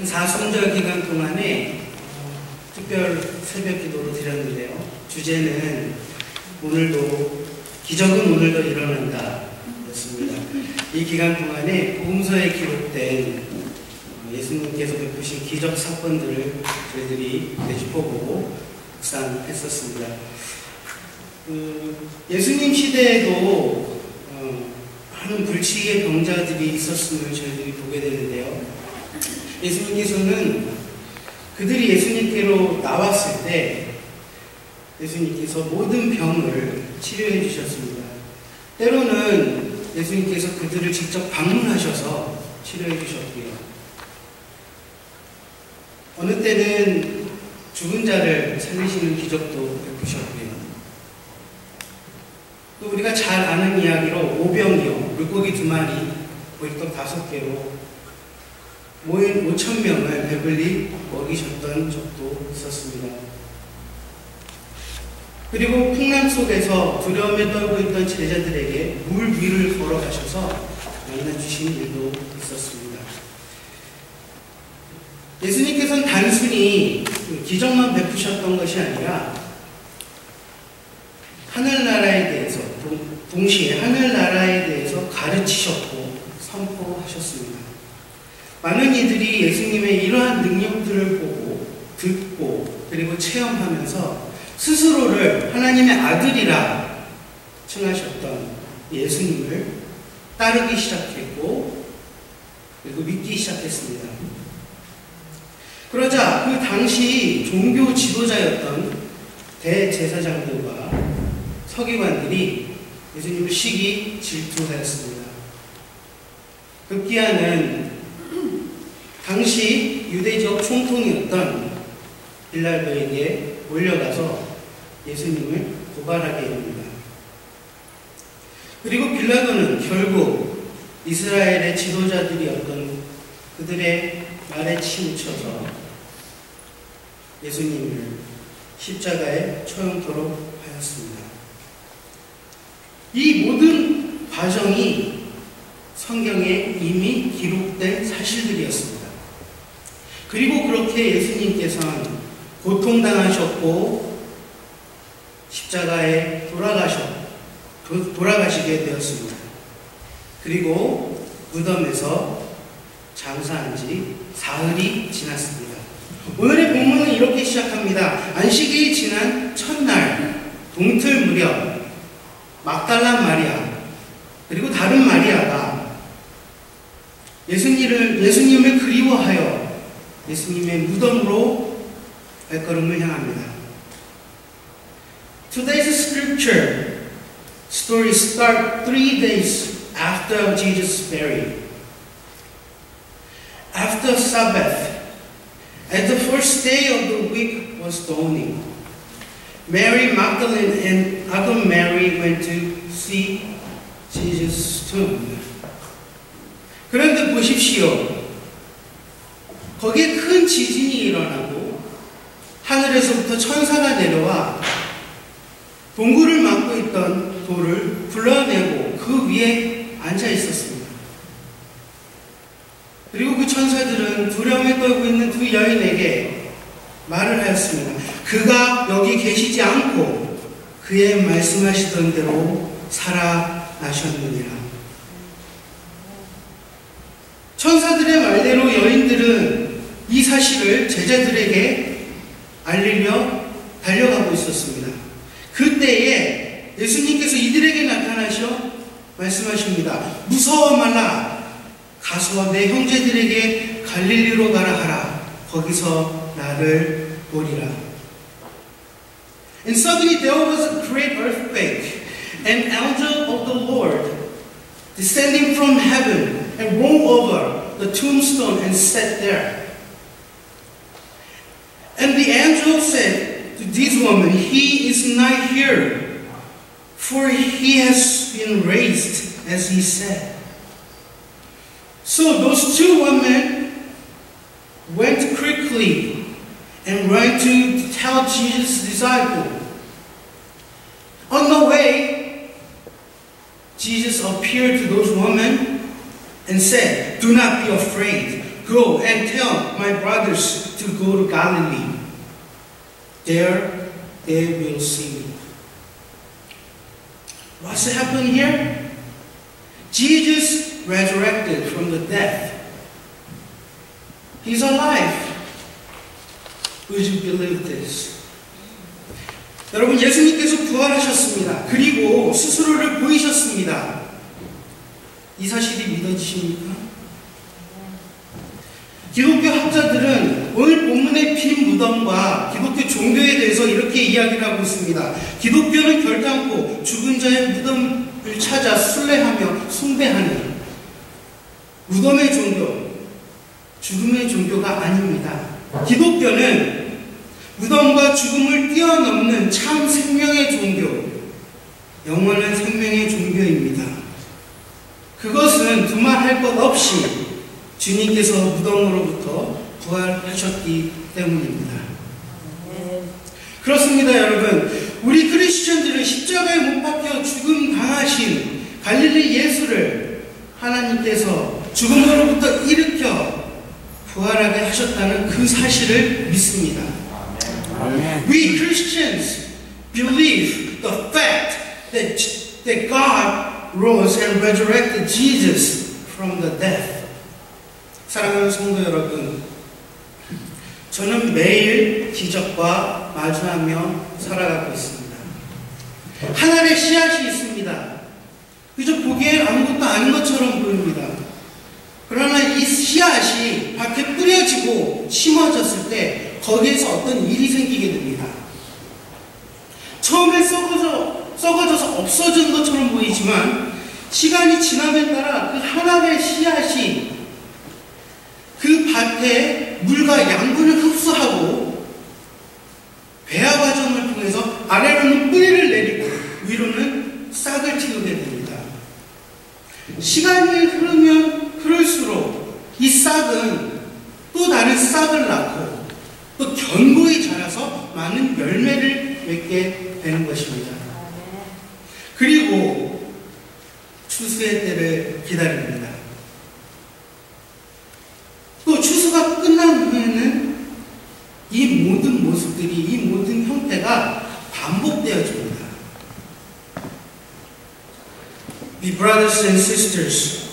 사순절 기간 동안에 특별 새벽 기도를 드렸는데요. 주제는 기적은 오늘도 일어난다 였습니다. 이 기간 동안에 복음서에 기록된 예수님께서 베푸신 기적 사건들을 저희들이 되짚어보고 묵상했었습니다. 예수님 시대에도 많은 불치의 병자들이 있었음을 저희들이 보게 되는데요. 예수님께서는 그들이 예수님께로 나왔을 때 예수님께서 모든 병을 치료해 주셨습니다. 때로는 예수님께서 그들을 직접 방문하셔서 치료해 주셨고요. 어느 때는 죽은 자를 살리시는 기적도 베푸셨고요. 또 우리가 잘 아는 이야기로 오병이어 물고기 2마리, 보리떡 5개로 모인 5,000명을 배불리 먹이셨던 적도 있었습니다. 그리고 풍랑 속에서 두려움에 떨고 있던 제자들에게 물 위를 걸어가셔서 만나 주신 일도 있었습니다. 예수님께서는 단순히 기적만 베푸셨던 것이 아니라 하늘나라에 대해서, 동시에 하늘나라에 대해서 가르치셨고 선포하셨습니다. 많은 이들이 예수님의 이러한 능력들을 보고 듣고 그리고 체험하면서 스스로를 하나님의 아들이라 칭하셨던 예수님을 따르기 시작했고 그리고 믿기 시작했습니다. 그러자 그 당시 종교 지도자였던 대제사장들과 서기관들이 예수님을 시기 질투하였습니다. 급기야는 당시 유대지역 총통이었던 빌라도에게 몰려가서 예수님을 고발하게 됩니다. 그리고 빌라도는 결국 이스라엘의 지도자들이었던 그들의 말에 치우쳐서 예수님을 십자가에 처형토록 하였습니다. 이 모든 과정이 성경에 이미 기록된 사실들이었습니다. 그리고 그렇게 예수님께서는 고통당하셨고 십자가에 돌아가시게 되었습니다. 그리고 무덤에서 장사한 지 사흘이 지났습니다. 오늘의 본문은 이렇게 시작합니다. 안식일이 지난 첫날 동틀 무렵 막달라 마리아 그리고 다른 마리아가 예수님을 그리워하여 예수님의 무덤으로 발걸음을 향합니다. Today's scripture story starts 3 days after Jesus' burial. After Sabbath, as the first day of the week was dawning, Mary Magdalene and other Mary went to see Jesus' tomb. 그런데 보십시오. 거기에 큰 지진이 일어나고 하늘에서부터 천사가 내려와 동굴을 막고 있던 돌을 불러내고 그 위에 앉아 있었습니다. 그리고 그 천사들은 두려움에 떨고 있는 두 여인에게 말을 하였습니다. 그가 여기 계시지 않고 그의 말씀하시던 대로 살아나셨느니라. 천사들의 말대로 여인들은 이 사실을 제자들에게 알리려 달려가고 있었습니다. 그때에 예수님께서 이들에게 나타나셔 말씀하십니다. 무서워 말라. 가서 내 형제들에게 갈릴리로 가라 하라. 거기서 나를 보리라. And suddenly there was a great earthquake. An angel of the Lord descending from heaven and rolled over the tombstone and sat there. And the angel said to this woman, He is not here, for he has been raised, as he said. So those two women went quickly and ran to tell Jesus' disciples. On the way, Jesus appeared to those women and said, Do not be afraid, Go and tell my brothers to go to Galilee. There they will see me. What's happened here? Jesus resurrected from the death. He's alive. Would you believe this? 여러분, 예수님께서 부활하셨습니다. 그리고 스스로를 보이셨습니다. 이 사실이 믿어지십니까? 기독교 학자들은 오늘 본문의 빈 무덤과 기독교 종교에 대해서 이렇게 이야기를 하고 있습니다. 기독교는 결단코 죽은 자의 무덤을 찾아 순례하며 숭배하는 무덤의 종교, 죽음의 종교가 아닙니다. 기독교는 무덤과 죽음을 뛰어넘는 참 생명의 종교, 영원한 생명의 종교입니다. 그것은 두말할 것 없이 주님께서 무덤으로부터 부활하셨기 때문입니다. 그렇습니다, 여러분. 우리 크리스천들은 십자가에 못 박혀 죽음 당하신 갈릴리 예수를 하나님께서 죽음으로부터 일으켜 부활하게 하셨다는 그 사실을 믿습니다. We Christians believe the fact that God rose and resurrected Jesus from the death. 사랑하는 성도 여러분, 저는 매일 기적과 마주하며 살아가고 있습니다. 하늘에 씨앗이 있습니다. 그저 보기엔 아무것도 아닌 것처럼 보입니다. 그러나 이 씨앗이 밖에 뿌려지고 심어졌을 때 거기에서 어떤 일이 생기게 됩니다. 처음에 썩어져서 없어진 것처럼 보이지만 시간이 지남에 따라 그 하나의 씨앗이 그 밭에 물과 양분을 흡수하고 배아 과정을 통해서 아래로는 뿌리를 내리고 위로는 싹을 틔우게 됩니다. 시간이 흐르면 흐를수록 이 싹은 또 다른 싹을 낳고 또 견고히 자라서 많은 열매를 맺게 되는 것입니다. 그리고 추수의 때를 기다립니다. 또 추수가 끝난 후에는 이 모든 모습들이, 이 모든 형태가 반복되어집니다. My brothers and sisters,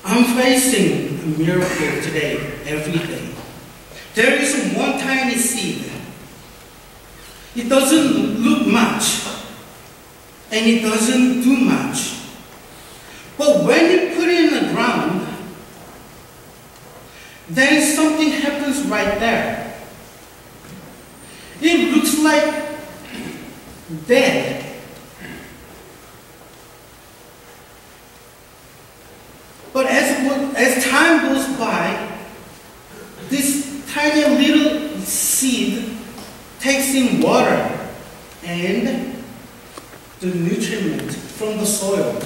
I'm facing a miracle today, every day. There is one tiny seed. It doesn't look much, and it doesn't do much. But when you put it in the ground, then something happens right there. It looks like dead. But as time goes by, this tiny little seed takes in water and the nutriment from the soil.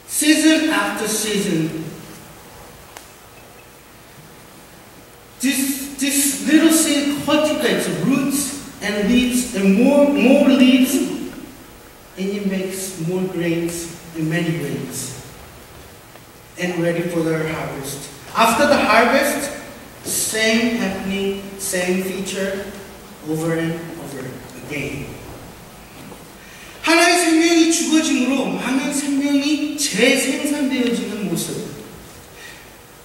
Season after season, this little seed cultivates roots and leaves and more leaves, and it makes more grains and many grains, and ready for their harvest. After the harvest, same happening, same feature, over and over again. 하나의 생명이 죽어짐으로 많은 생명이 재생산되어지는 모습.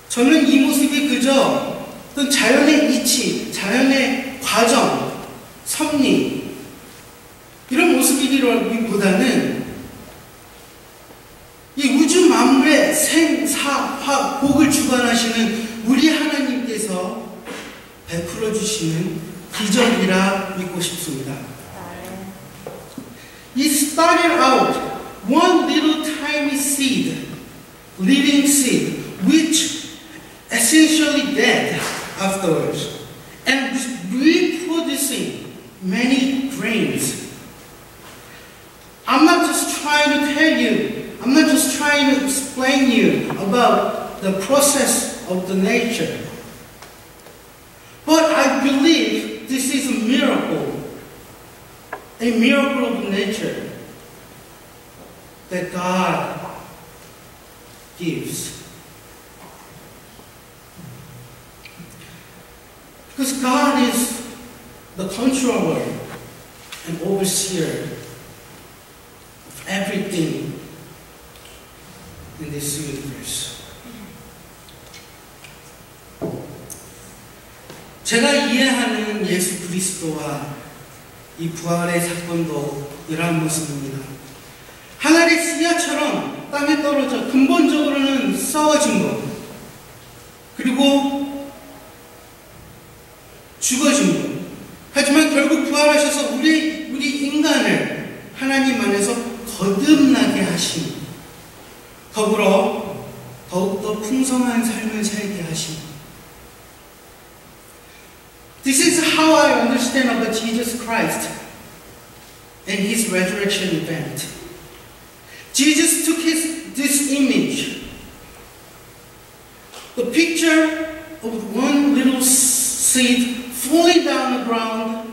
저는 이 모습이 그저 어떤 자연의 이치, 자연의 과정, 섭리 이런 모습이기보다는 이 우주 만물의 생사화 복을 주관하시는 우리 하나님께서 베풀어 주시는 기적이라 믿고 싶습니다. It started out one little tiny seed, living seed, which essentially dead afterwards, and reproducing many grains. I'm not just trying to tell you, I'm not just trying to explain you about the process of the nature, but I believe this is a miracle of nature that God gives. Because God is the controller and overseer of everything in this universe. 제가 이해하는 예수 그리스도와 이 부활의 사건도 이러한 모습입니다. 하늘의 씨앗처럼 땅에 떨어져 근본적으로는 썩어진 것, 그리고 죽어진 것. 하지만 결국 부활하셔서 우리 인간을 하나님 안에서 거듭나게 하심, 더불어 더욱더 풍성한 삶을 살게 하심. This is how I understand about Jesus Christ and His resurrection event. Jesus took this image, the picture of one little seed falling down the ground,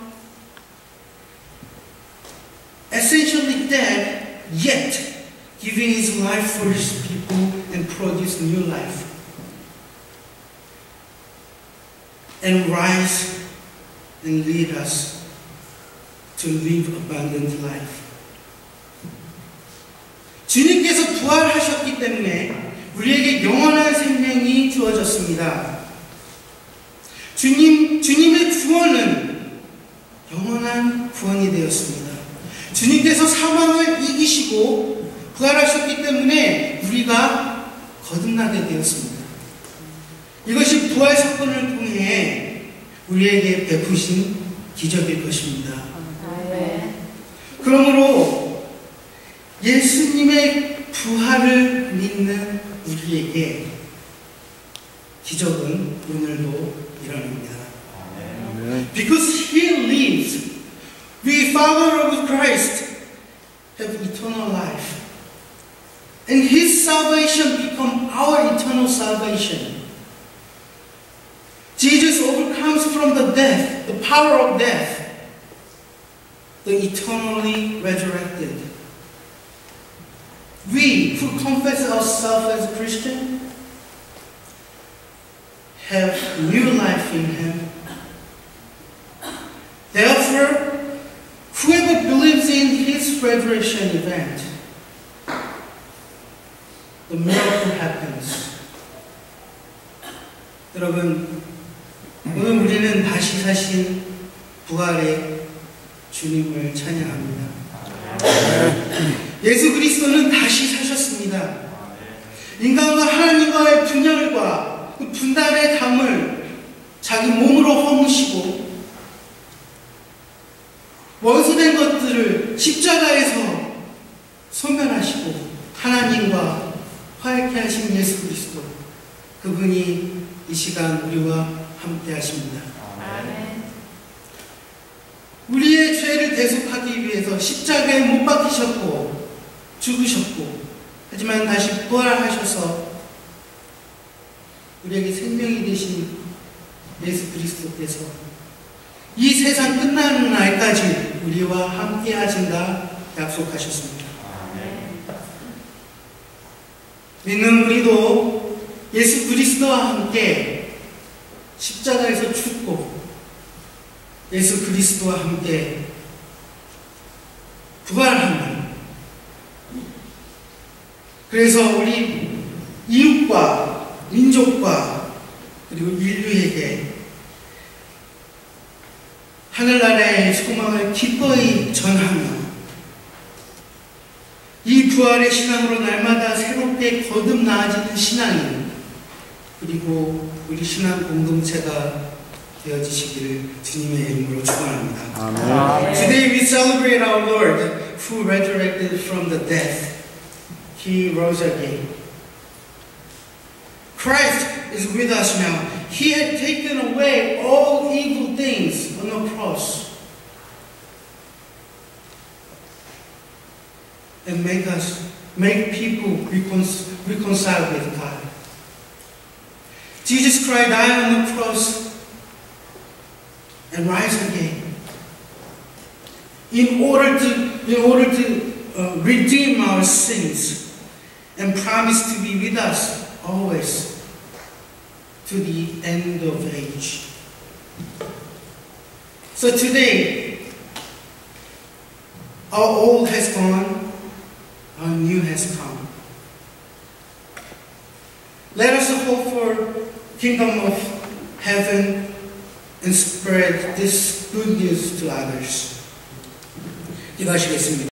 essentially dead, yet giving His life for His people and produce new life, and rise and lead us to live abundant life. 주님께서 부활하셨기 때문에 우리에게 영원한 생명이 주어졌습니다. 주님의 구원은 영원한 구원이 되었습니다. 주님께서 사망을 이기시고 부활하셨기 때문에 우리가 거듭나게 되었습니다. 이것이 부활 사건을 통해 우리에게 베푸신 기적일 것입니다. 그러므로 예수님의 부활을 믿는 우리에게 기적은 오늘도 일어납니다. Because He lives, we followers of Christ have eternal life. And His salvation becomes our eternal salvation. Jesus overcomes from the death, the power of death, the eternally resurrected. We who confess ourselves as Christian have new life in Him. Therefore, whoever believes in His resurrection event, the miracle happens. 여러분, 오늘 우리는 다시 사신 부활의 주님을 찬양합니다. 예수 그리스도는 다시 사셨습니다. 인간과 하나님과의 분열과 그 분단의 담을 자기 몸으로 허무시고 원수된 것들을 십자가에서 소멸하시고 하나님과 화해케 하신 예수 그리스도, 그분이 이 시간 우리와 함께 하십니다. 우리의 죄를 대속하기 위해서 십자가에 못 박히셨고 죽으셨고, 하지만 다시 부활하셔서 우리에게 생명이 되신 예수 그리스도께서 이 세상 끝나는 날까지 우리와 함께 하신다 약속하셨습니다. 믿는 우리도 예수 그리스도와 함께 십자가에서 죽고 예수 그리스도와 함께 부활합니다. 그래서 우리 이웃과 민족과 그리고 인류에게 하늘나라의 소망을 기꺼이 전하며 이 부활의 신앙으로 날마다 새롭게 거듭 나아지는 신앙인, 그리고 우리 신앙 공동체가 되어지시기를 주님의 이름으로 축원합니다. 아멘. Today we celebrate our Lord who resurrected from the death. He rose again. Christ is with us now. He had taken away all evil things on the cross and make people reconcile with God. Jesus Christ died on the cross and rise again in order to redeem our sins and promised to be with us always to the end of age. So today, our old has gone, our new has come. Let us hope for kingdom of heaven and spread this good news to others. 기도하시겠습니다.